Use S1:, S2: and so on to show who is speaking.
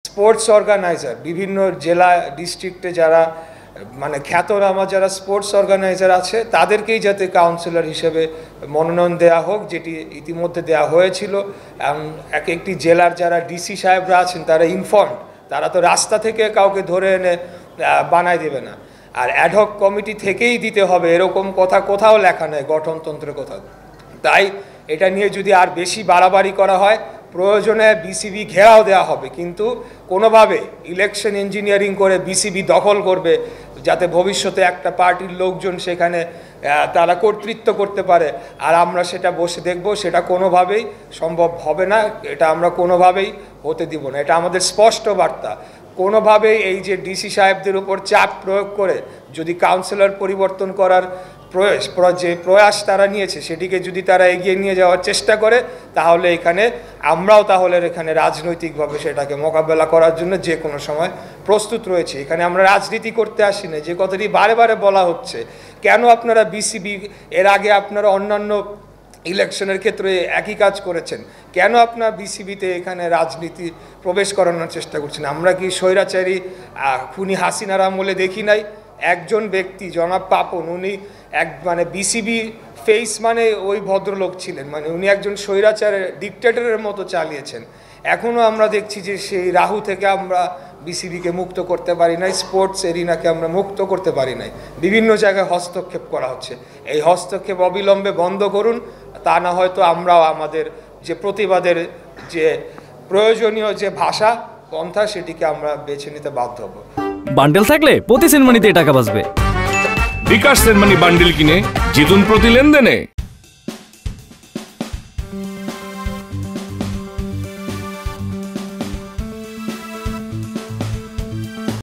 S1: Sports organiser বিভিন্ন জেলা ডিস্ট্রিক্টে যারা মানে খ্যাতনামা যারা স্পোর্টস অর্গানাইজার আছে তাদেরকেই যাতে কাউন্সিলর হিসেবে মনোনয়ন দেওয়া হোক, যেটি ইতিমধ্যে দেওয়া হয়েছিল। এক একটি জেলার যারা ডিসি সাহেবরা আছেন তারা ইনফর্ম, তারা তো রাস্তা থেকে কাউকে ধরে এনে বানায় দেবে না, আর অ্যাডহক কমিটি থেকেই দিতে হবে এরকম কথা কোথাও লেখা নেই গঠনতন্ত্রে কোথাও। তাই এটা নিয়ে যদি আর বেশি বাড়াবাড়ি করা হয়, প্রয়োজনে বিসিবি ঘেরাও দেওয়া হবে, কিন্তু কোনোভাবে ইলেকশন ইঞ্জিনিয়ারিং করে বিসিবি দখল করবে যাতে ভবিষ্যতে একটা পার্টির লোকজন সেখানে তারা কর্তৃত্ব করতে পারে, আর আমরা সেটা বসে দেখব, সেটা কোনোভাবেই সম্ভব হবে না। এটা আমরা কোনোভাবেই হতে দিব না। এটা আমাদের স্পষ্ট বার্তা। কোনোভাবেই এই যে ডিসি সাহেবদের উপর চাপ প্রয়োগ করে যদি কাউন্সিলর পরিবর্তন করার প্রয়াস তারা নিয়েছে সেটিকে যদি তারা এগিয়ে নিয়ে যাওয়ার চেষ্টা করে, তাহলে আমরাও এখানে রাজনৈতিকভাবে সেটাকে মোকাবেলা করার জন্য যে কোনো সময় প্রস্তুত রয়েছে। এখানে আমরা রাজনীতি করতে আসি না। যে কথাটি বারে বারে বলা হচ্ছে, কেন আপনারা বিসিবি এর আগে আপনারা অন্যান্য ইলেকশনের ক্ষেত্রে একই কাজ করেছেন, কেন আপনার বিসিবিতে এখানে রাজনীতি প্রবেশ করানোর চেষ্টা করছেন? আমরা কি স্বৈরাচারী খুনি হাসিনার আমলে দেখি নাই? একজন ব্যক্তি জনাব পাপন, উনি বিসিবি ফেস ওই ভদ্রলোক ছিলেন, উনি একজন স্বৈরাচারের ডিকটেটরের মতো চালিয়েছেন। এখনও আমরা দেখছি যে সেই রাহু থেকে আমরা বিসিবিকে মুক্ত করতে পারি নাই, স্পোর্টস এরিনাকে আমরা মুক্ত করতে পারি নাই। বিভিন্ন জায়গায় হস্তক্ষেপ করা হচ্ছে। এই হস্তক্ষেপ অবিলম্বে বন্ধ করুন, তা না হয়তো আমরাও আমাদের যে প্রতিবাদের যে প্রয়োজনীয় যে ভাষা পন্থা সেটিকে আমরা বেছে নিতে বাধ্য হব।
S2: বান্ডেল থাকলে প্রতি সেনমানিতে টাকা বাঁচবে।
S3: বিকাশ সেনমানি বান্ডেল কিনে জিতুন প্রতি লেনদেনে।